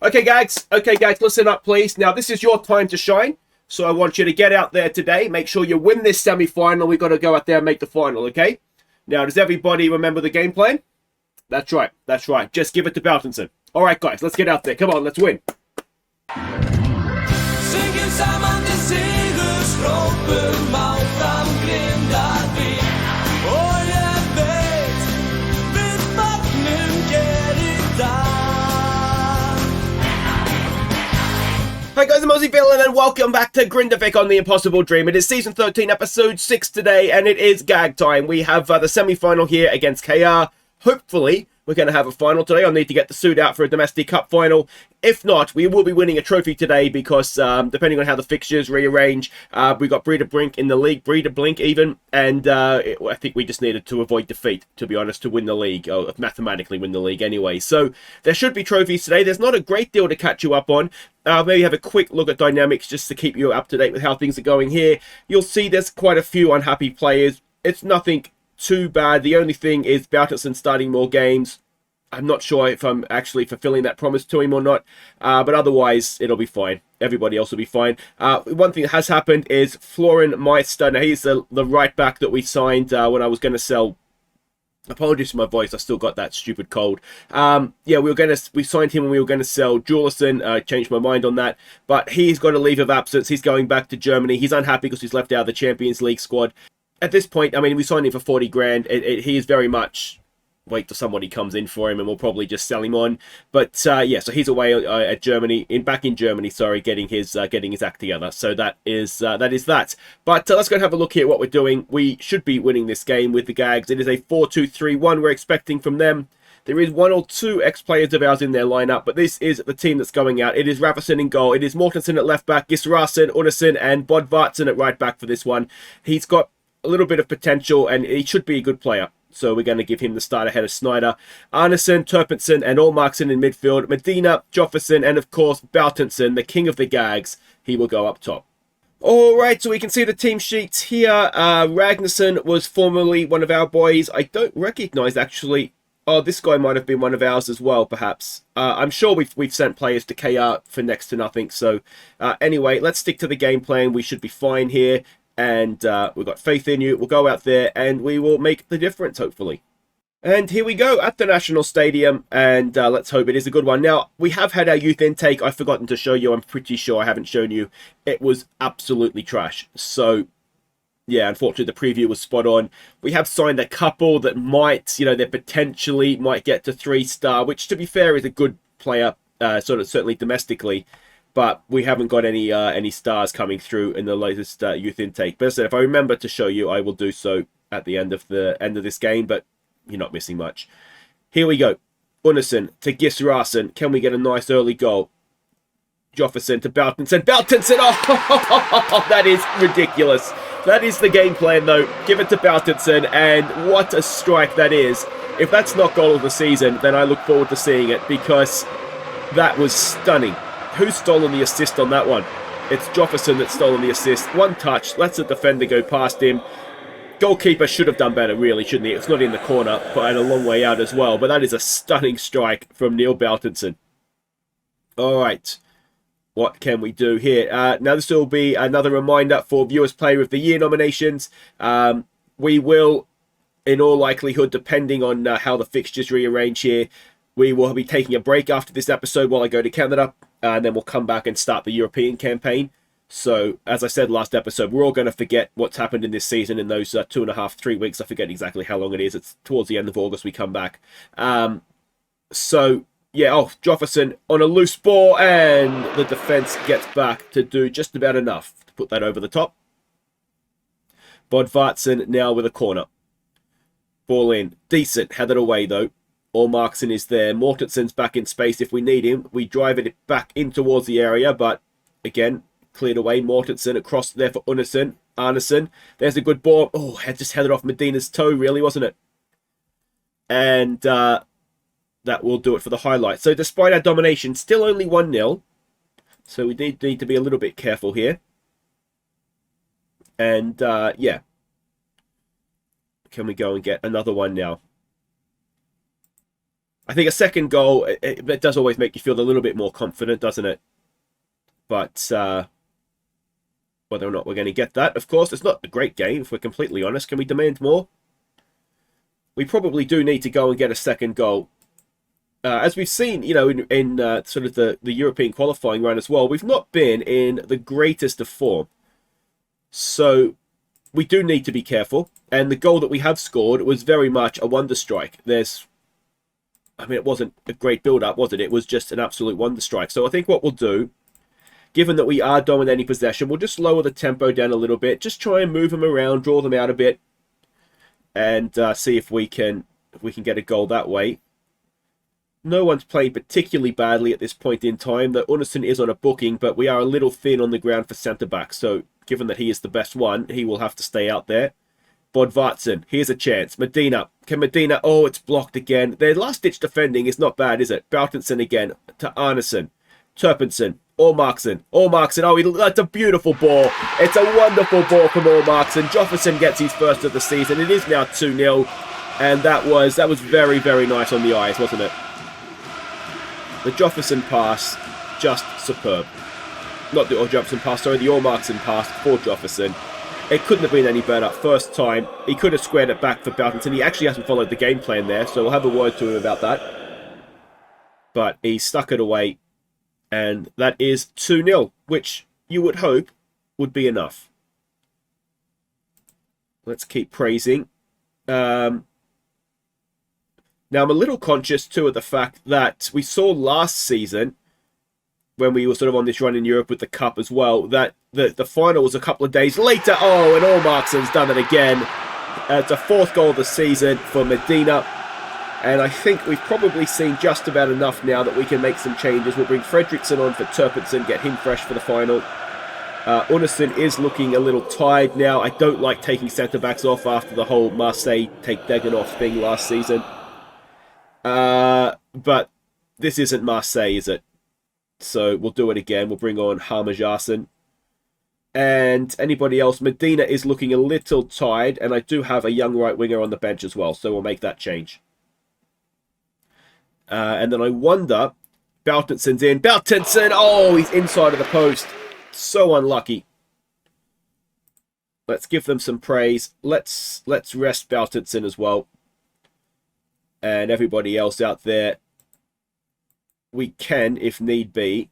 Okay, guys, listen up, please. Now, this is your time to shine. So I want you to get out there today. Make sure you win this semi-final. We've got to go out there and make the final, okay? Now, does everybody remember the game plan? That's right. Just give it to Baltinson. All right, guys, let's get out there. Come on, let's win. Samman till segerstroppen Maltan Grindavik Och jag vet Vid vattnen ger idag. Hi guys, I'm Aussie Villain and welcome back to Grindavik on the Impossible Dream. It is Season 13, Episode 6 today, and it is gag time. We have the semi-final here against KR. Hopefully, we're going to have a final today. I'll need to get the suit out for a Domestic Cup final. If not, we will be winning a trophy today because depending on how the fixtures rearrange, we got Breeder Brink in the league, Breeder Blink even, and I think we just needed to avoid defeat, to be honest, to win the league, or mathematically win the league anyway. So there should be trophies today. There's not a great deal to catch you up on. Maybe have a quick look at dynamics just to keep you up to date with how things are going here. You'll see there's quite a few unhappy players. It's nothing too bad. The only thing is Baltinson starting more games. I'm not sure if I'm actually fulfilling that promise to him or not, but otherwise it'll be fine. Everybody else will be fine. One thing that has happened is Florin Meister. Now he's the right back that we signed when I was going to sell. Apologies for my voice. I still got that stupid cold. Yeah, we signed him and we were going to sell Julison. I changed my mind on that, but he's got a leave of absence. He's going back to Germany. He's unhappy because he's left out of the Champions League squad. At this point, I mean, we signed him for 40 grand. He is very much wait till somebody comes in for him and we'll probably just sell him on. But yeah, so he's away at Germany, back in Germany, sorry, getting his act together. So that is that. But let's go and have a look here at what we're doing. We should be winning this game with the Gags. It is a 4-2-3-1 we're expecting from them. There is one or two ex-players of ours in their lineup, but this is the team that's going out. It is Rafason in goal. It is Mortensen at left back, Gisrasen, Unnesen, and Bodvartsen at right back for this one. He's got a little bit of potential and he should be a good player. So we're going to give him the start ahead of Snyder. Arneson, Turpinson, and Allmarkson in midfield. Medina, Jofferson, and of course Baltinson, the king of the Gags. He will go up top. Alright, so we can see the team sheets here. Ragnarsson was formerly one of our boys. I don't recognise actually. Oh, this guy might have been one of ours as well, perhaps. I'm sure we've sent players to KR for next to nothing. So anyway, let's stick to the game plan. We should be fine here. And we've got faith in you. We'll go out there and we will make the difference, hopefully. And here we go at the National Stadium. And let's hope it is a good one. Now, we have had our youth intake. I've forgotten to show you. I'm pretty sure I haven't shown you. It was absolutely trash. So, yeah, unfortunately, the preview was spot on. We have signed a couple that might, they potentially might get to 3-star, which, to be fair, is a good player, certainly domestically. But we haven't got any stars coming through in the latest youth intake. But as I said, if I remember to show you, I will do so at the end of this game. But you're not missing much. Here we go. Unnesen to Gisrasen. Can we get a nice early goal? Jofferson to Baltinson. Baltinson! Oh, that is ridiculous. That is the game plan, though. Give it to Baltinson, and what a strike that is. If that's not goal of the season, then I look forward to seeing it because that was stunning. Who's stolen the assist on that one? It's Jofferson that's stolen the assist. One touch, lets the defender go past him. Goalkeeper should have done better, really, shouldn't he? It's not in the corner, but a long way out as well. But that is a stunning strike from Neil Baltinson. All right. What can we do here? Now, this will be another reminder for Viewers Player of the Year nominations. We will, in all likelihood, depending on how the fixtures rearrange here, we will be taking a break after this episode while I go to Canada. And then we'll come back and start the European campaign. So, as I said last episode, we're all going to forget what's happened in this season in those 2.5, 3 weeks. I forget exactly how long it is. It's towards the end of August we come back. So, yeah, Jofferson on a loose ball. And the defence gets back to do just about enough to put that over the top. Bodvartsen now with a corner. Ball in. Decent. Had it away, though. Allmarkson is there. Mortensen's back in space if we need him. We drive it back in towards the area, but again, cleared away. Mortensen across there for Unnesen. Arneson. There's a good ball. Oh, had just headed off Medina's toe, really, wasn't it? And that will do it for the highlight. So despite our domination, still only 1-0. So we need to be a little bit careful here. And yeah. Can we go and get another one now? I think a second goal, it does always make you feel a little bit more confident, doesn't it? But whether or not we're going to get that, of course, it's not a great game, if we're completely honest. Can we demand more? We probably do need to go and get a second goal. As we've seen, you know, in sort of the European qualifying run as well, we've not been in the greatest of form. So we do need to be careful. And the goal that we have scored was very much a wonder strike. I mean, it wasn't a great build-up, was it? It was just an absolute wonder strike. So I think what we'll do, given that we are dominating possession, we'll just lower the tempo down a little bit. Just try and move them around, draw them out a bit, and see if we can get a goal that way. No one's playing particularly badly at this point in time. The Unison is on a booking, but we are a little thin on the ground for centre-back. So given that he is the best one, he will have to stay out there. Bodvarsson, here's a chance. Medina. Can Medina... Oh, it's blocked again. Their last-ditch defending is not bad, is it? Boutenson again to Arneson. Turpinson. Ormarkson. Ormarkson. Oh, that's a beautiful ball. It's a wonderful ball from Ormarkson. Jofferson gets his first of the season. It is now 2-0. And that was very, very nice on the eyes, wasn't it? The Jofferson pass, just superb. Not the Jofferson pass, sorry, the Ormarkson pass for Jofferson. It couldn't have been any better. First time. He could have squared it back for Boutenson. He actually hasn't followed the game plan there, so we'll have a word to him about that. But he stuck it away, and that is 2-0, which you would hope would be enough. Let's keep praising. Now, I'm a little conscious, too, of the fact that we saw last season, when we were sort of on this run in Europe with the Cup as well, that the final was a couple of days later. Oh, and Ormarkson's done it again. It's a fourth goal of the season for Medina. And I think we've probably seen just about enough now that we can make some changes. We'll bring Fredriksson on for Turpinson, get him fresh for the final. Unison is looking a little tired now. I don't like taking centre-backs off after the whole Marseille take Degenov thing last season. But this isn't Marseille, is it? So we'll do it again. We'll bring on Harmajasen. And anybody else? Medina is looking a little tired, and I do have a young right winger on the bench as well, so we'll make that change. And then I wonder, Boutenson's in. Boutenson! Oh, he's inside of the post. So unlucky. Let's give them some praise. Let's rest Boutenson as well. And everybody else out there. We can, if need be,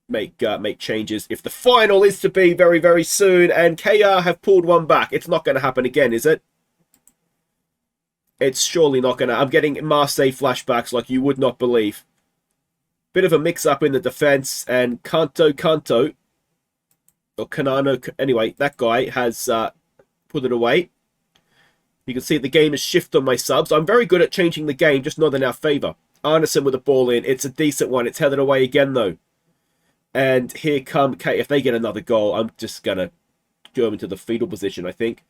make changes if the final is to be very, very soon. And KR have pulled one back. It's not going to happen again, is it? It's surely not going to. I'm getting Marseille flashbacks like you would not believe. Bit of a mix-up in the defence. And Kanto, or Kanano, anyway, that guy has put it away. You can see the game has shifted on my subs. I'm very good at changing the game, just not in our favour. Arneson with a ball in. It's a decent one. It's headed away again, though. And here come... Okay, if they get another goal, I'm just going to go into the fetal position, I think.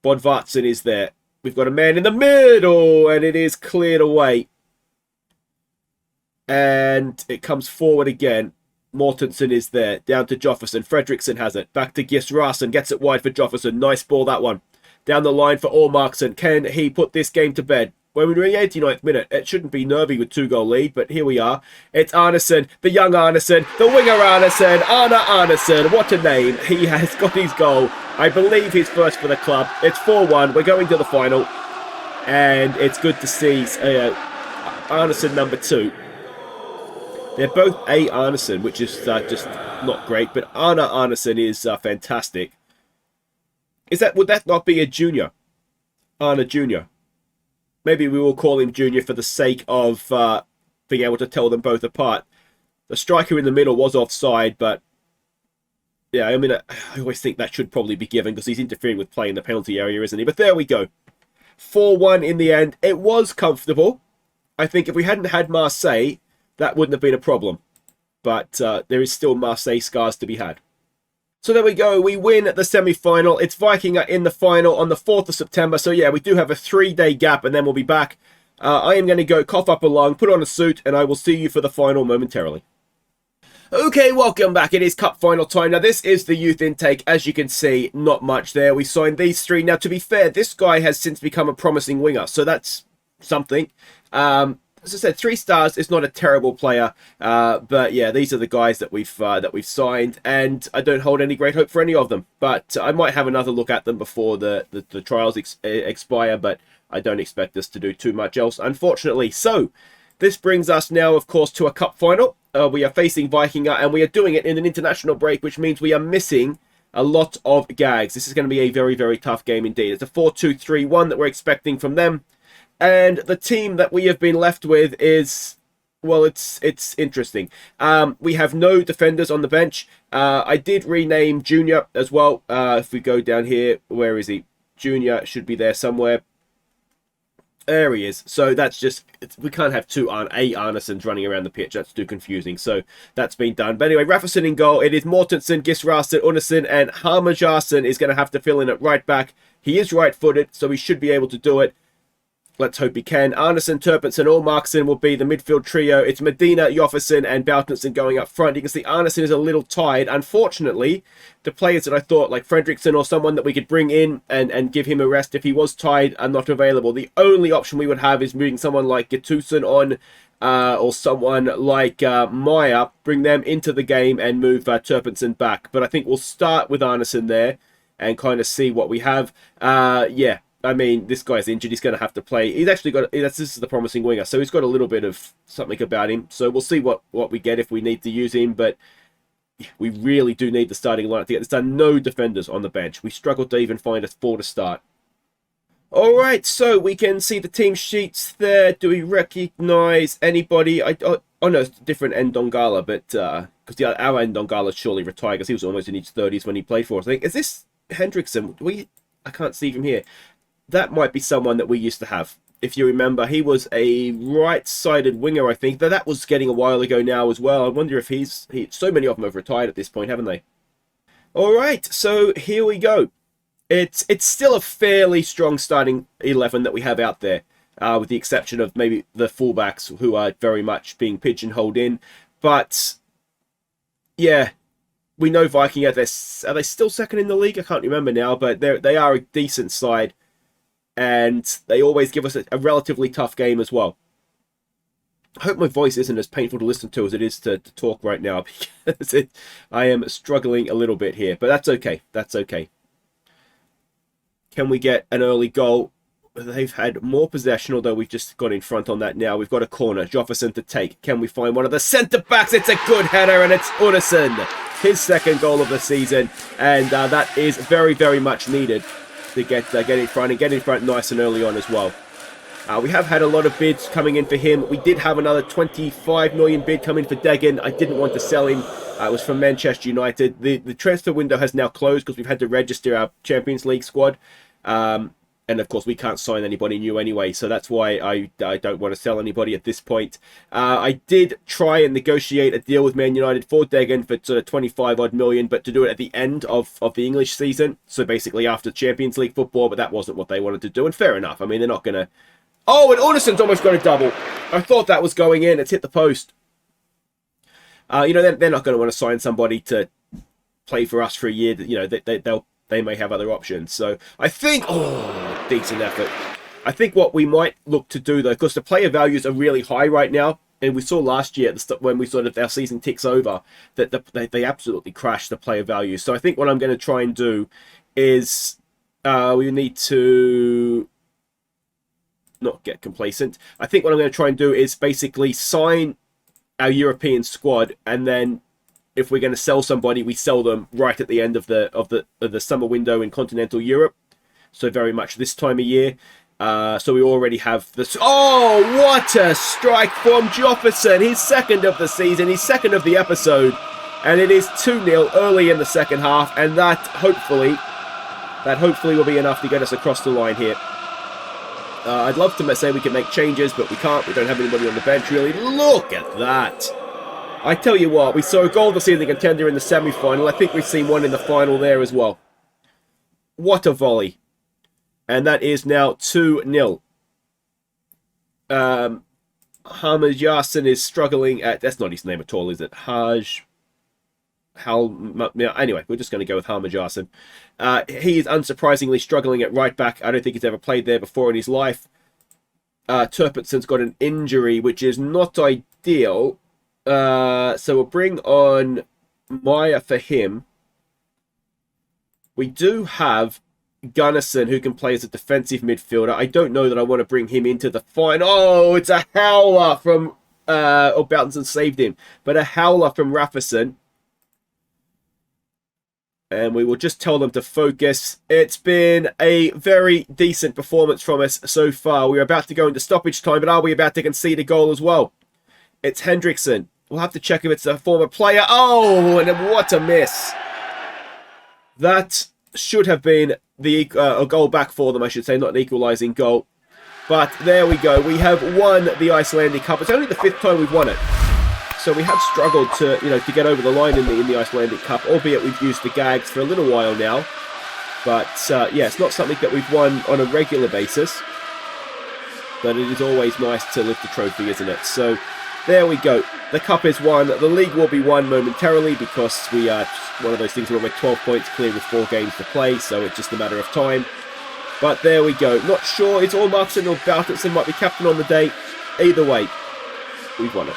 Bodvarsson is there. We've got a man in the middle, and it is cleared away. And it comes forward again. Mortensen is there. Down to Jofferson. Fredriksson has it. Back to Gisrasen. Gets it wide for Jofferson. Nice ball, that one. Down the line for Ormarkson. Can he put this game to bed? When we're in the 89th minute, it shouldn't be nervy with 2-goal lead, but here we are. It's Arneson, the young Arneson, the winger Arneson, Arne Arneson. What a name. He has got his goal. I believe he's first for the club. It's 4-1. We're going to the final. And it's good to see Arneson number 2. They're both A. Arneson, which is just not great, but Arne Arneson is fantastic. Would that not be a junior? Arne Junior. Maybe we will call him Junior for the sake of being able to tell them both apart. The striker in the middle was offside, but yeah, I mean, I always think that should probably be given because he's interfering with play in the penalty area, isn't he? But there we go. 4-1 in the end. It was comfortable. I think if we hadn't had Marseille, that wouldn't have been a problem. But there is still Marseille scars to be had. So there we go. We win the semi-final. It's Viking in the final on the 4th of September. So yeah, we do have a 3-day gap and then we'll be back. I am going to go cough up a lung, put on a suit, and I will see you for the final momentarily. Okay, welcome back. It is Cup final time. Now, this is the youth intake. As you can see, not much there. We signed these 3. Now, to be fair, this guy has since become a promising winger, so that's something. As I said, 3 stars is not a terrible player, but yeah, these are the guys that we've signed, and I don't hold any great hope for any of them. But I might have another look at them before the trials expire, but I don't expect us to do too much else, unfortunately. So this brings us now, of course, to a cup final. We are facing Viking, and we are doing it in an international break, which means we are missing a lot of gags. This is going to be a very, very tough game indeed. It's a 4-2-3-1 that we're expecting from them. And the team that we have been left with is, well, it's interesting. We have no defenders on the bench. I did rename Junior as well. If we go down here, where is he? Junior should be there somewhere. There he is. So that's just, we can't have 8 Arnesons running around the pitch. That's too confusing. So that's been done. But anyway, Rafferson in goal. It is Mortensen, Gisrasen, Unnesen, and Harmajasen is going to have to fill in at right back. He is right-footed, so he should be able to do it. Let's hope he can. Arnesen, Turpinson, or Markson will be the midfield trio. It's Medina, Jofferson, and Boutenson going up front. You can see Arnesen is a little tired. Unfortunately, the players that I thought, like Fredriksson or someone that we could bring in and give him a rest if he was tired, are not available. The only option we would have is moving someone like Gatuson on, or someone like Meyer, bring them into the game and move Turpinson back. But I think we'll start with Arnesen there and kind of see what we have. Yeah. I mean, this guy's injured. He's going to have to play. He's actually got... This is the promising winger, so he's got a little bit of something about him. So we'll see what we get if we need to use him. But we really do need the starting lineup to get this done. No defenders on the bench. We struggled to even find a 4 to start. All right, so we can see the team sheets there. Do we recognise anybody? Oh no, it's different Ndongala, but because our Ndongala surely retired because he was almost in his 30s when he played for us. I think, is this Hendrickson? I can't see from here. That might be someone that we used to have. If you remember, he was a right-sided winger, I think. Though that was getting a while ago now as well. I wonder if so many of them have retired at this point, haven't they? All right, so here we go. It's still a fairly strong starting 11 that we have out there, with the exception of maybe the fullbacks who are very much being pigeonholed in. But yeah, we know Viking are they still second in the league? I can't remember now, but they are a decent side. And they always give us a relatively tough game as well. I hope my voice isn't as painful to listen to as it is to talk right now, because I am struggling a little bit here. But that's okay. That's okay. Can we get an early goal? They've had more possession, although we've just got in front on that now. We've got a corner. Jofferson to take. Can we find one of the centre-backs? It's a good header, and it's Unnesen. His second goal of the season. And that is very, very much needed to get in front and get in front nice and early on as well. We have had a lot of bids coming in for him. We did have another 25 million bid come in for Deggan. I didn't want to sell him. It was from Manchester United. The transfer window has now closed because we've had to register our Champions League squad. And of course, we can't sign anybody new anyway, so that's why I don't want to sell anybody at this point. I did try and negotiate a deal with Man United for Deggan for sort of 25 odd million, but to do it at the end of the English season, so basically after Champions League football, but that wasn't what they wanted to do, and fair enough. I mean, they're not going to... Oh, and Orneson's almost got a double. I thought that was going in. It's hit the post. They're not going to want to sign somebody to play for us for a year. They may have other options. So I think, decent effort. I think what we might look to do though, because the player values are really high right now, and we saw last year when we sort of our season ticks over that they absolutely crashed the player values. So I think what I'm going to try and do is we need to not get complacent. I think what I'm going to try and do is basically sign our European squad, and then if we're going to sell somebody, we sell them right at the end of the summer window in continental Europe. So very much this time of year. So we already have this. Oh, what a strike from Jofferson! His second of the season, his second of the episode, and it is 2-0 early in the second half, and that hopefully will be enough to get us across the line here. I'd love to say we can make changes, but we can't. We don't have anybody on the bench really. Look at that! I tell you what, we saw a goal this evening contender in the semi-final. I think we've seen one in the final there as well. What a volley. And that is now 2-0. Harmajasen is struggling at... That's not his name at all, is it? Anyway, we're just going to go with Harmajasen. He is unsurprisingly struggling at right back. I don't think he's ever played there before in his life. Turpetson's got an injury, which is not ideal. So we'll bring on Meyer for him. We do have Gunnarson, who can play as a defensive midfielder. I don't know that I want to bring him into the final. Oh, it's a howler from... Boutenson saved him. But a howler from Rafferson. And we will just tell them to focus. It's been a very decent performance from us so far. We're about to go into stoppage time, but are we about to concede a goal as well? It's Hendrickson. We'll have to check if it's a former player. Oh, and what a miss. That should have been a goal back for them, I should say, not an equalising goal. But there we go. We have won the Icelandic Cup. It's only the 5th time we've won it. So we have struggled to, to get over the line in the Icelandic Cup, albeit we've used the gags for a little while now. But yeah, it's not something that we've won on a regular basis. But it is always nice to lift the trophy, isn't it? So there we go. The cup is won. The league will be won momentarily because we are one of those things where we're 12 points clear with 4 games to play. So it's just a matter of time. But there we go. Not sure it's Markson or Boutenson might be captain on the day. Either way, we've won it.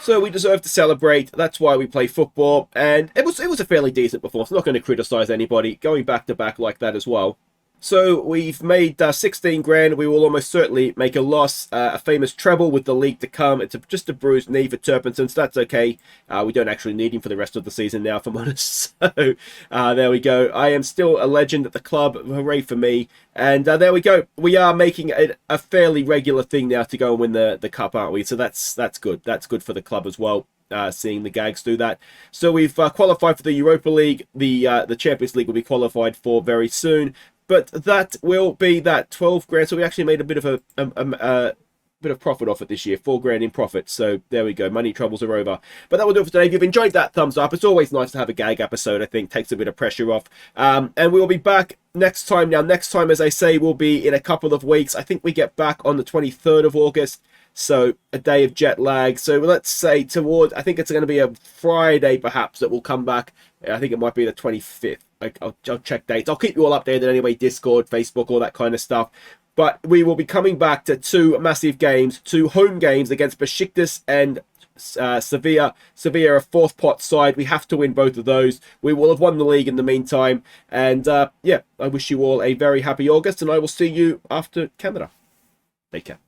So we deserve to celebrate. That's why we play football. And it was a fairly decent performance. I'm not going to criticise anybody. Going back to back like that as well. So we've made 16 grand. We will almost certainly make a loss. A famous treble with the league to come. It's just a bruised knee for Turpentson, so that's okay. We don't actually need him for the rest of the season now, if I'm honest. So there we go. I am still a legend at the club. Hooray for me. And there we go. We are making it a fairly regular thing now to go and win the cup, aren't we? So that's good. That's good for the club as well. Seeing the gags do that. So we've qualified for the Europa League. The Champions League will be qualified for very soon. But that will be that 12 grand. So we actually made a bit of a bit of profit off it this year. 4 grand in profit. So there we go. Money troubles are over. But that will do it for today. If you've enjoyed that, thumbs up. It's always nice to have a gag episode. I think takes a bit of pressure off. And we will be back next time. Now, next time, as I say, will be in a couple of weeks. I think we get back on the 23rd of August. So a day of jet lag. So let's say I think it's going to be a Friday perhaps that will come back. I think it might be the 25th. I'll check dates. I'll keep you all updated anyway. Discord, Facebook, all that kind of stuff. But we will be coming back to 2 massive games, 2 home games against Besiktas and Sevilla. Sevilla, a 4th pot side. We have to win both of those. We will have won the league in the meantime. And yeah, I wish you all a very happy August. And I will see you after Canada. Take care.